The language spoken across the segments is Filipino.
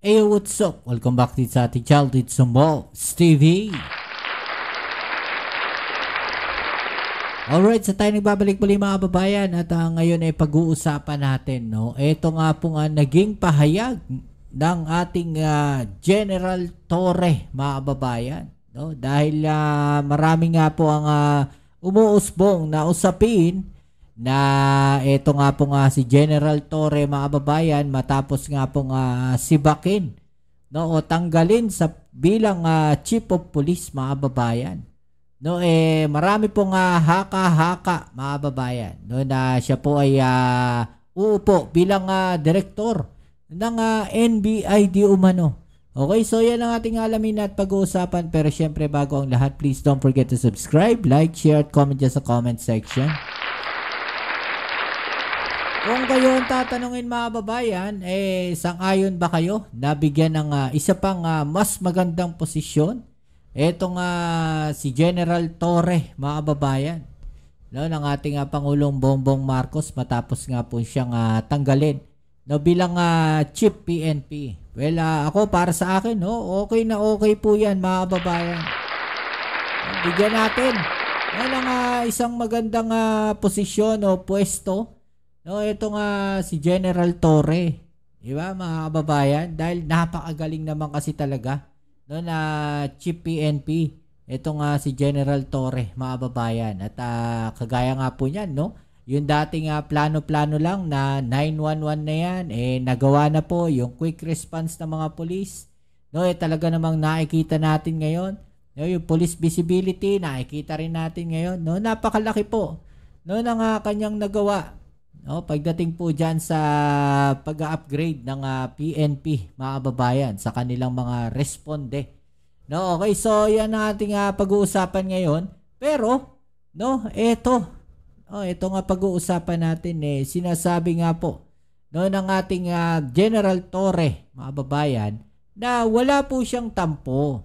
Hey, what's up? Welcome back dito sa ating childhood Sumbo, Stevie. Alright, sa tayo nagbabalik muli mga kababayan at ngayon ay pag-uusapan natin, no? Ito nga po nga naging pahayag ng ating General Torre, mga kababayan, no? Dahil marami nga po ang umuusbong na usapin na ito nga po nga si General Torre, mga kababayan, matapos nga po nga sibakin, no, o tanggalin sa bilang Chief of Police, mga kababayan. No, marami pong haka-haka, mga kababayan, no, na siya po ay uupo bilang direktor ng NBI di umano. Okay, so yan ang ating alamin at pag-uusapan, pero syempre bago ang lahat, please don't forget to subscribe, like, share at comment dyan sa comment section. Kung kayo ang tatanungin, mga kababayan, sang-ayon ba kayo na bigyan ng isa pang mas magandang posisyon etong si General Torre, mga kababayan, no, ng ating Pangulong Bongbong Marcos matapos nga po siyang tanggalin, no, bilang Chief PNP? Well, ako para sa akin, no, okay na okay po yan, mga kababayan. Bigyan natin ng isang magandang posisyon o pwesto, no, ito si General Torre, di ba, mga kababayan, dahil napakagaling naman kasi talaga, no, na Chief PNP ito si General Torre, mga kababayan. At kagaya nga po niyan, no, yung dating plano-plano lang na 911 na yan, nagawa na po yung quick response ng mga police, no, talaga namang nakikita natin ngayon, no, yung police visibility nakikita rin natin ngayon, no, napakalaki po, no, ng kanyang nagawa, no, pagdating po dyan sa pag-upgrade ng PNP, mga kababayan, sa kanilang mga responde. No, okay, so yan ang ating pag-uusapan ngayon. Pero, no, ito nga pag-uusapan natin, sinasabi nga po, no, ng ating General Torre, mga kababayan, na wala po siyang tampo,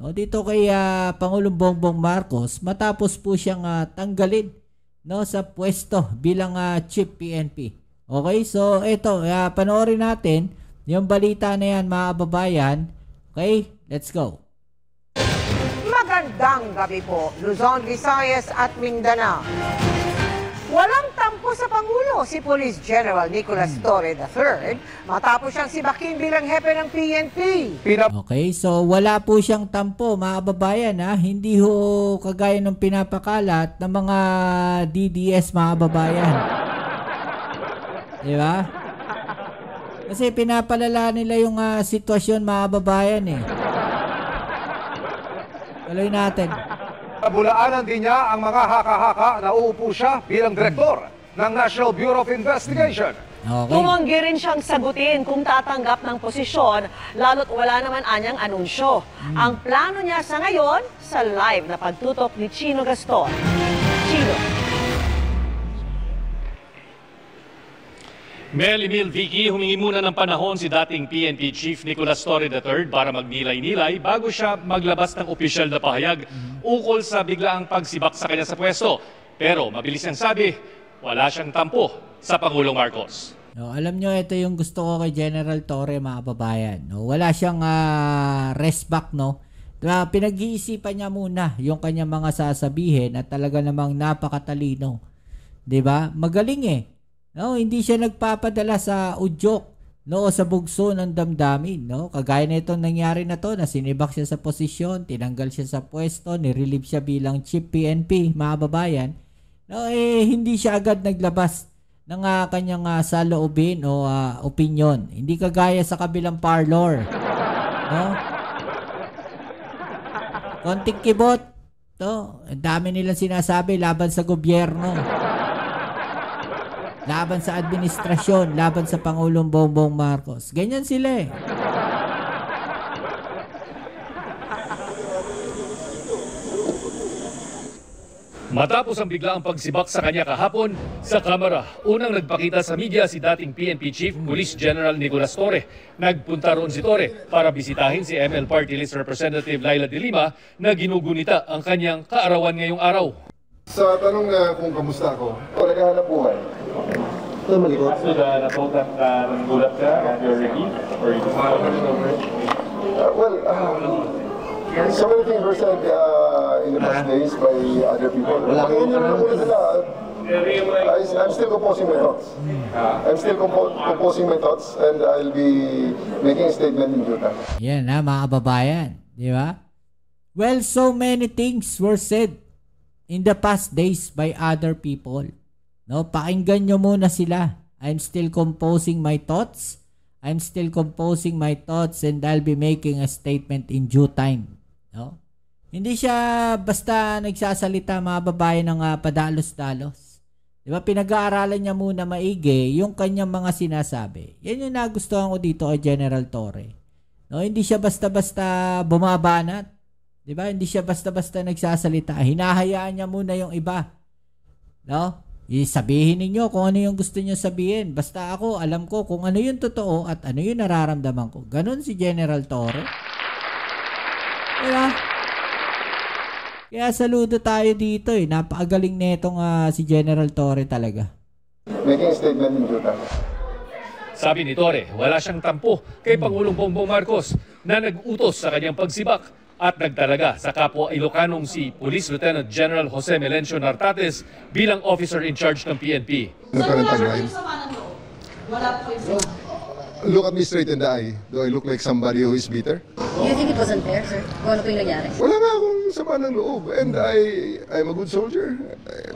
no, dito kay Pangulong Bongbong Marcos matapos po siyang tanggalin, no, sa pwesto bilang Chief PNP. Okay, so ito, panoorin natin yung balita na yan, mga kababayan. Okay, let's go. Magandang gabi po, Luzon, Visayas at Mindanao. Walang tampo sa Pangulo si Police General Nicolas Torre III matapos siyang sibakin bilang hepe ng PNP. Okay, so wala po siyang tampo, mga kababayan, hindi ho kagaya ng pinapakalat ng mga DDS, mga kababayan. Di ba? Kasi pinapalala nila yung sitwasyon, mga kababayan. Tuloy natin. Bulaanan din niya ang mga haka-haka na uupo siya bilang direktor ng National Bureau of Investigation. Okay. Tumanggi rin siyang sagutin kung tatanggap ng posisyon, lalo't wala naman anyang anunsyo. Ang plano niya sa ngayon, sa live na pagtutok ni Chino Gaston. Chino. Mel, Emil, Vicky, humingi muna ng panahon si dating PNP Chief Nicolas Torre III para magnilay-nilay bago siya maglabas ng opisyal na pahayag ukol sa biglaang pagsibak sa kanya sa pwesto. Pero mabilis niyang sabi, wala siyang tampo sa Pangulong Marcos. No, alam nyo, ito yung gusto ko kay General Torre, mga kababayan. No, wala siyang rest back, no. Pinag-iisipan niya muna yung kanyang mga sasabihin at talaga namang napakatalino. 'Di ba? Magaling No, hindi siya nagpapadala sa udyok, no, o sa bugso ng damdamin, no. Kagaya nito nangyari na to, na sinibak siya sa posisyon, tinanggal siya sa pwesto, nirelieve siya bilang Chief PNP, mga kababayan. No, hindi siya agad naglabas ng kanyang saloobin o opinion. Hindi kagaya sa kabilang parlor, no. Konting kibot, to, ang dami nilang sinasabi laban sa gobyerno, laban sa administrasyon, laban sa Pangulong Bongbong Marcos. Ganyan sila Matapos ang biglaang pagsibak sa kanya kahapon sa Kamara, unang nagpakita sa media si dating PNP Chief Police General Nicolas Torre. Nagpunta roon si Torre para bisitahin si ML Party List Representative Laila de Lima na ginugunita ang kanyang kaarawan ngayong araw. Sa tanong na kung kamusta ako, naghahanap buhay. Ito malikot. So na-told that nagulat ka of your relief or you just over it? So many things were said in the past days by other people. I'm still composing my thoughts. I'm still composing my thoughts and I'll be making a statement in due time. Yan mga kababayan. Di ba? Well, so many things were said in the past days by other people. No, pakinggan nyo muna sila. I'm still composing my thoughts. I'm still composing my thoughts and I'll be making a statement in due time. No? Hindi siya basta nagsasalita mga babayan ng padalos-dalos. Diba? Pinag-aaralan niya muna maigi yung kanyang mga sinasabi. Yan yung nagustuhan ko dito kay General Torre. No, hindi siya basta-basta bumabanat. Diba? Hindi siya basta-basta nagsasalita. Hinahayaan niya muna yung iba. No? Sabihin ninyo kung ano yung gusto niyo sabihin. Basta ako, alam ko kung ano yung totoo at ano yung nararamdaman ko. Ganon si General Torre. Diba? Kaya saludo tayo dito eh. Napakagaling netong si General Torre talaga. Making a statement in due time. Sabi ni Torre, wala siyang tampo kay Pangulong Bongbong Marcos na nag-utos sa kanyang pagsibak at nagtalaga sa kapwa Ilocanong si Police Lieutenant General Jose Melencio Nartates bilang officer in charge ng PNP. Look at me straight in the eye. Do I look like somebody who is bitter? Do you think it wasn't fair, sir? Kung ano po yung nangyari? Wala nga akong sama ng loob. And I'm a good soldier.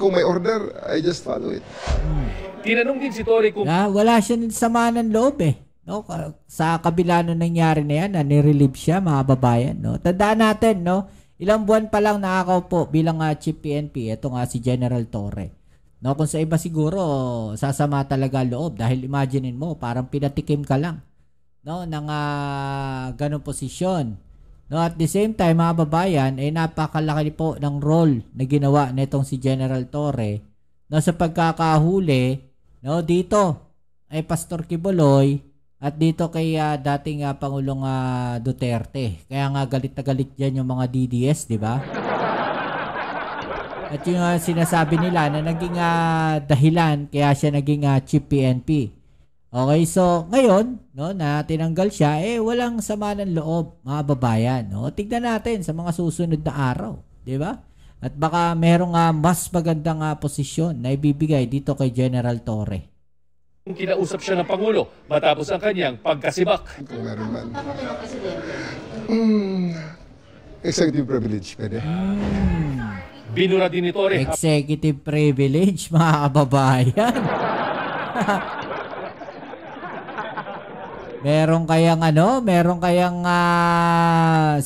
Kung may order, I just follow it. Tinanong din si Torre kung Wala siya sama ng loob eh. No? Sa kabila nung nangyari na yan, nirelieve siya mga babayan. No? Tandaan natin, no? Ilang buwan pa lang nakakaupo bilang Chief PNP. Ito nga si General Torre. No, kung sa iba siguro sasama talaga loob dahil imaginein mo parang pinatikim ka lang no ng ganung posisyon. No, at the same time mga babayan napakalaki po ng role na ginawa nitong si General Torre no sa pagkakahuli no dito ay Pastor Kibuloy at dito kay dating Pangulong Duterte. Kaya nga galit na galit diyan yung mga DDS, di ba? At yung sinasabi nila na naging dahilan kaya siya naging Chief PNP. Okay, so ngayon, no, na tinanggal siya, walang sama ng loob, mga babayan. No? Tignan natin sa mga susunod na araw, di ba? At baka merong mas magandang posisyon na ibibigay dito kay General Torre. kung kinausap siya ng Pangulo matapos ang kanyang pagkasibak. Kung meron man. Executive privilege, pwede. Binura din ni Torre. Executive privilege, mga kababayan. Meron kayang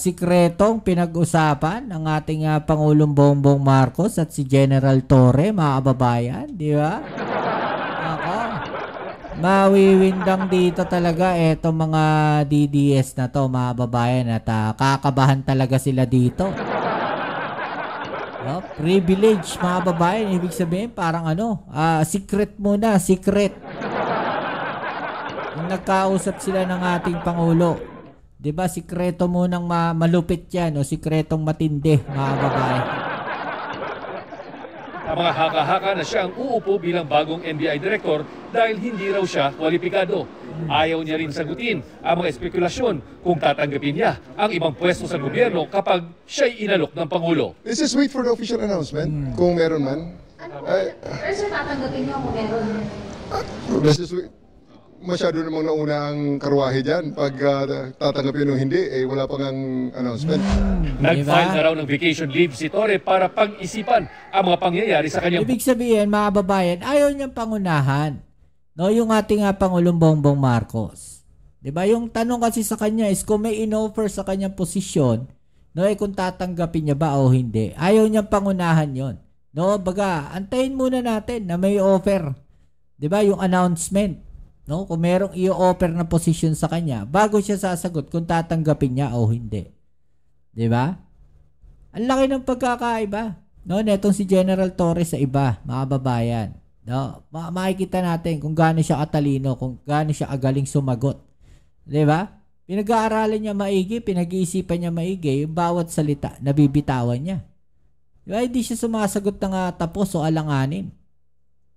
sikretong pinag-usapan ng ating Pangulong Bongbong Marcos at si General Torre, mga kababayan, di ba? Ako. Mawiwindang dito talaga etong mga DDS na to, mga kababayan, at kakabahan talaga sila dito. No? Privilege, mga kababayan, ibig sabihin parang secret muna, secret. Kung nagkausap sila ng ating Pangulo, 'di ba, sikreto munang malupit 'yan, o sikretong matindi, mga babae. Ang mga haka-haka na siya ang uupo bilang bagong NBI Director dahil hindi raw siya kwalipikado. Ayaw niya rin sagutin ang mga espekulasyon kung tatanggapin niya ang ibang pwesto sa gobyerno kapag siya'y inalok ng Pangulo. Let's just wait for the official announcement, kung meron man. Pero sir, tatanggapin niyo kung meron. Let's just wait. Masyado namang nauna ang karwahe dyan. Pag tatanggapin o hindi, wala pang ang announcement. Nag-file na raw ng vacation leave si Torre para pag-isipan ang mga pangyayari sa kanyang... Ibig sabihin, mga babayan, ayaw niyang pangunahan, no, yung ating Pangulong Bongbong Marcos. 'Di ba? Yung tanong kasi sa kanya is kung may in-offer sa kanyang posisyon, no, kung tatanggapin niya ba o hindi. Ayaw niyang pangunahan 'yon. No, baga, antayin muna natin na may offer. 'Di ba? Yung announcement. No, kung merong i-offer na posisyon sa kanya, bago siya sasagot kung tatanggapin niya o hindi. 'Di ba? Ang laki ng pagkakaiba, no, netong si General Torre sa iba, mga babayan. No, makikita natin kung gaano siya katalino, kung gaano siya agaling sumagot. 'Di ba? Pinag-aaralan niya maigi, pinag-iisipan niya maigi yung bawat salita na bibitawan niya. 'Di ba? Hindi siya sumasagot ng tapos o alanganin.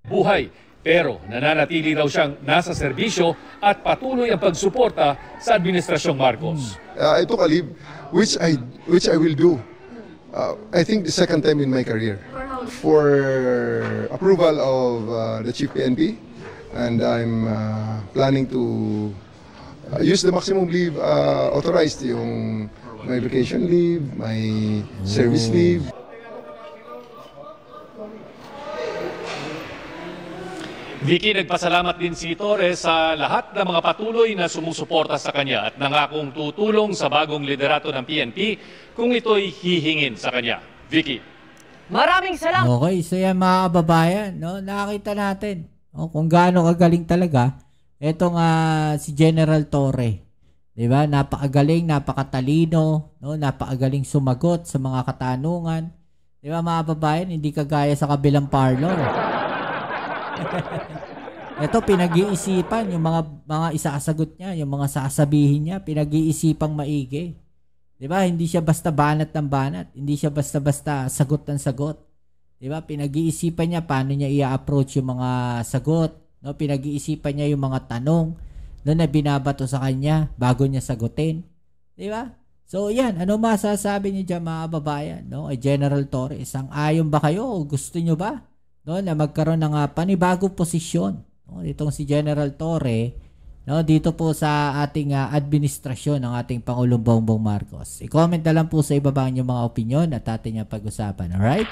Buhay Pero nananatili raw siyang nasa serbisyo at patuloy ang pagsuporta sa Administrasyong Marcos. I took a leave, which I will do. I think the second time in my career. For approval of the Chief PNP, and I'm planning to use the maximum leave authorized, yung my vacation leave, my service leave. Vicky, nagpasalamat din si Torres sa lahat ng mga patuloy na sumusuporta sa kanya at nangakong tutulong sa bagong liderato ng PNP kung ito'y hihingin sa kanya. Vicky. Maraming salamat. Okay, so yan mga kababayan, no? Nakita natin kung gaano kagaling talaga etong si General Torre. 'Di ba? Napakagaling, napakatalino, no? Napakagaling sumagot sa mga katanungan. 'Di ba mga kababayan, hindi kagaya sa kabilang parlor. Ito pinag-iisipan yung mga isasagot niya, yung mga sasabihin niya, pinag-iisipang maigi. 'Di ba? Hindi siya basta banat ng banat, hindi siya basta-basta sagot ng sagot. 'Di ba? Pinag-iisipan niya paano niya i-approach yung mga sagot, no? Pinag-iisipan niya yung mga tanong na binabato sa kanya bago niya sagutin. 'Di ba? So, yan, ano masasabi niyo diyan mga kababayan, no? General Torre, sang-ayon ba kayo o gusto niyo ba, no, na magkaroon ng panibagong posisyon, no, itong si General Torre, no, dito po sa ating administrasyon ng ating Pangulong Bongbong Marcos? I-comment na lang po sa ibaba niyo mga opinion at ating pag-usapan. Alright?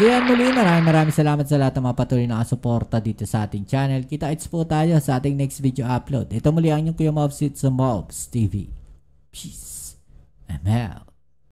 So yan muli, maraming salamat sa lahat ng mga patuloy na kasuporta dito sa ating channel. Kita-its po tayo sa ating next video upload. Ito muli ang inyong Kuya Mobs sa Mobs TV. Peace. I'm out.